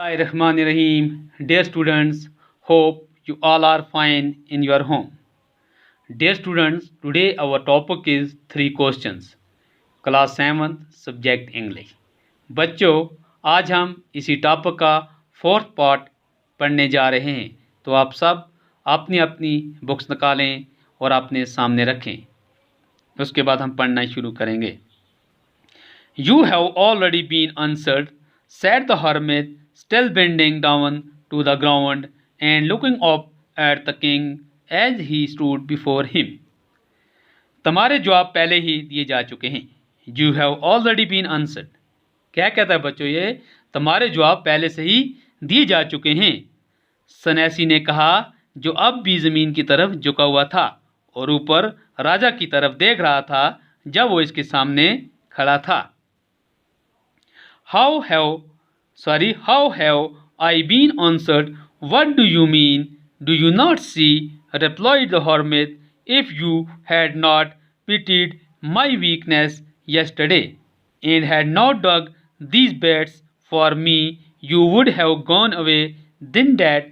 Rahim. Dear students, hope you all are fine in your home. Dear students, today our topic is three questions. Class 7th Subject English. बच्चों, आज हम इसी topic का fourth part पढ़ने जा रहे हैं। तो आप सब अपनी अपनी बुक्स निकालें और अपने सामने रखें। उसके बाद हम पढ़ना शुरू करेंगे। You have already been answered, said the hermit, still bending down to the ground and looking up at the king as he stood before him. तुम्हारे जवाब पहले ही दिए जा चुके हैं। You have already been answered. क्या कहता है बच्चों ये? तुम्हारे जवाब पहले से ही दिए जा चुके हैं। सन्यासी ने कहा, जो अब भी जमीन की तरफ झुका हुआ था और ऊपर राजा की तरफ देख रहा था जब वो इसके सामने खड़ा था। How have I been answered? What do you mean? Do you not see? Replied the hermit. If you had not pitied my weakness yesterday and had not dug these beds for me, you would have gone away. Then that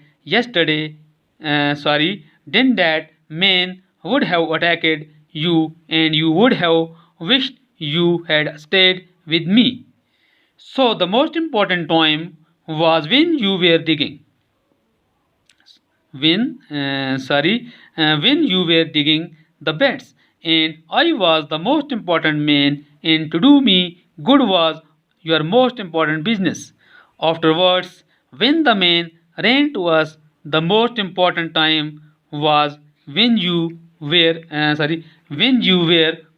man would have attacked you, and you would have wished you had stayed with me. So the most important time was when you were digging. When you were digging the beds, and I was the most important man, and to do me good was your most important business. Afterwards, when the man ran to us, the most important time was when you were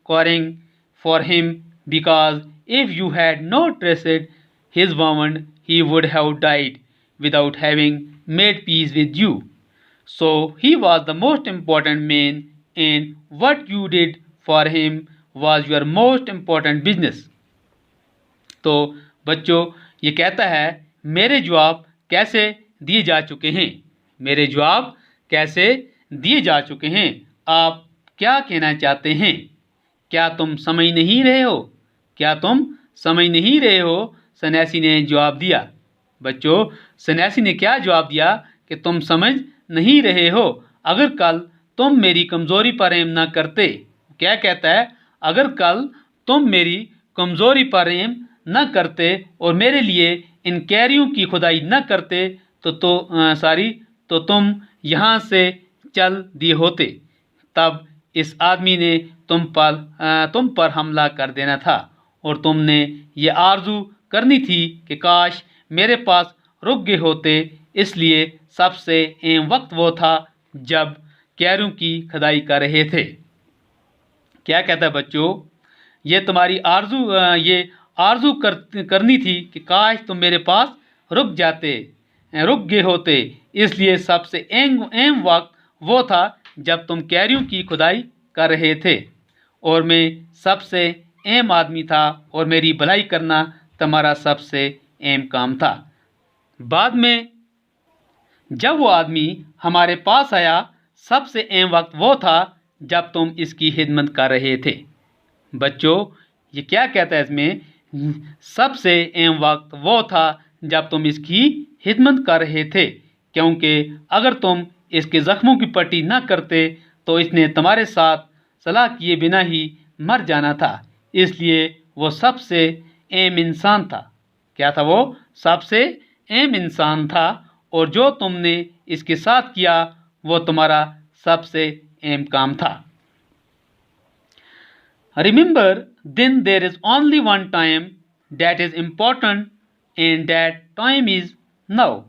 quarrying for him, because if you had not traced his wound, he would have died without having made peace with you. So he was the most important man, and what you did for him was your most important business. तो बच्चों, ये कहता है मेरे जवाब कैसे दिए जा चुके हैं। मेरे जवाब कैसे दिए जा चुके हैं। आप क्या कहना चाहते हैं? क्या तुम समझ नहीं रहे हो? क्या तुम समझ नहीं रहे हो? सन्यासी ने जवाब दिया। बच्चों, सन्यासी ने क्या जवाब दिया कि तुम समझ नहीं रहे हो। अगर कल तुम मेरी कमज़ोरी पर रहम न करते, क्या कहता है? अगर कल तुम मेरी कमज़ोरी पर रहम न करते और मेरे लिए इन कैरियों की खुदाई न करते तो तुम यहाँ से चल दिए होते। तब इस आदमी ने तुम पर हमला कर देना था और तुमने ये आरजू करनी थी कि काश मेरे पास रुक गए होते। इसलिए सबसे अहम वक्त वो था जब कैरों की खुदाई कर रहे थे। क्या कहता है बच्चों? ये तुम्हारी आरजू करनी थी कि काश तुम मेरे पास रुक गए होते। इसलिए सबसे अहम वक्त वो था जब तुम कैरियों की खुदाई कर रहे थे और मैं सबसे अहम आदमी था और मेरी भलाई करना तुम्हारा सबसे अहम काम था। बाद में जब वो आदमी हमारे पास आया, सबसे अहम वक्त वो था जब तुम इसकी खिदमत कर रहे थे। बच्चों, ये क्या कहता है इसमें? सबसे अहम वक्त वो था जब तुम इसकी खिदमत कर रहे थे, क्योंकि अगर तुम इसके ज़ख्मों की पट्टी न करते तो इसने तुम्हारे साथ सलाह किए बिना ही मर जाना था। इसलिए वो सबसे अहम इंसान था। क्या था वो? सबसे अहम इंसान था, और जो तुमने इसके साथ किया वो तुम्हारा सबसे अहम काम था। Remember, then there is only one time that is important, and that time is now.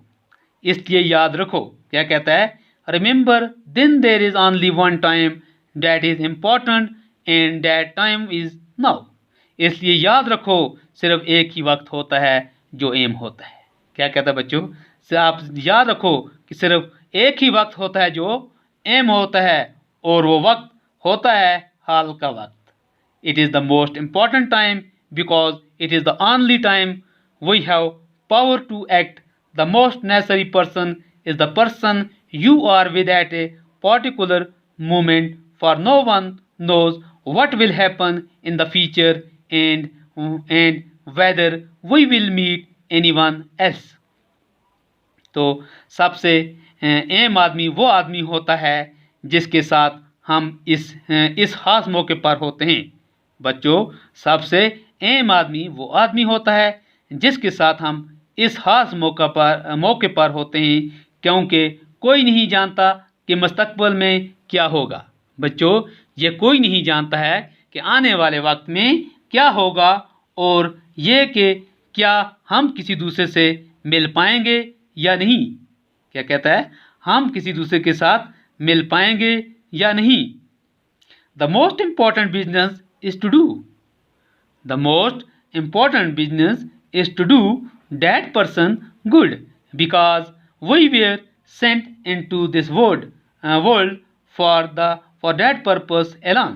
इसलिए याद रखो। क्या कहता है? Remember, then there is only one time that is important, and that time is now. इसलिए याद रखो, सिर्फ एक ही वक्त होता है जो अहम होता है। क्या कहता है बच्चों? आप याद रखो कि सिर्फ एक ही वक्त होता है जो अहम होता है, और वो वक्त होता है हाल का वक्त। It is the most important time because it is the only time we have power to act. The most necessary person is the person you are with at a particular moment, for no one knows what will happen in the future and whether we will meet anyone else. तो सबसे अहम आदमी वो आदमी होता है जिसके साथ हम इस खास मौके पर होते हैं। बच्चों, सबसे अहम आदमी वो आदमी होता है जिसके साथ हम इस खास मौके पर होते हैं, क्योंकि कोई नहीं जानता कि मुस्तकबिल में क्या होगा। बच्चों, ये कोई नहीं जानता है कि आने वाले वक्त में क्या होगा, और ये कि क्या हम किसी दूसरे से मिल पाएंगे या नहीं। क्या कहता है? हम किसी दूसरे के साथ मिल पाएंगे या नहीं। The most important business is to do the most important business is to do that person good, because we were sent into this world for that purpose alone।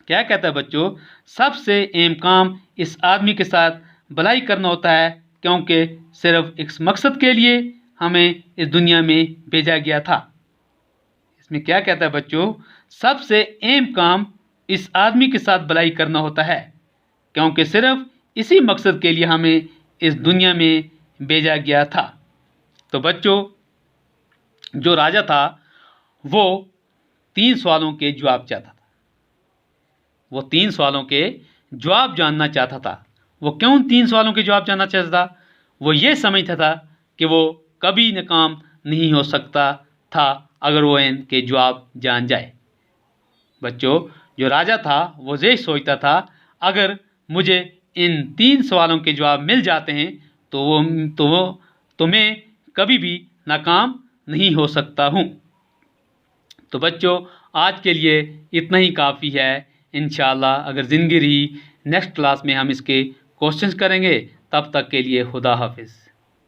क्या कहता है बच्चों? सबसे अहम काम इस आदमी के साथ भलाई करना होता है, क्योंकि सिर्फ एक मकसद के लिए हमें इस दुनिया में भेजा गया था। इसमें क्या कहता है बच्चों? सबसे अहम काम इस आदमी के साथ भलाई करना होता है, क्योंकि सिर्फ इसी मकसद के लिए हमें इस दुनिया में भेजा गया था। तो बच्चों, जो राजा था वो 3 सवालों के जवाब चाहता था। वो 3 सवालों के जवाब जानना चाहता था। वो क्यों 3 सवालों के जवाब जानना चाहता था? वो ये समझता था कि वो कभी नाकाम नहीं हो सकता था अगर वो इनके जवाब जान जाए। बच्चों, जो राजा था वो ये सोचता था, अगर मुझे इन 3 सवालों के जवाब मिल जाते हैं तो मैं कभी भी नाकाम नहीं हो सकता हूँ। तो बच्चों, आज के लिए इतना ही काफ़ी है। इंशाअल्लाह अगर ज़िंदगी रही, नेक्स्ट क्लास में हम इसके क्वेश्चंस करेंगे। तब तक के लिए खुदा हाफिज़।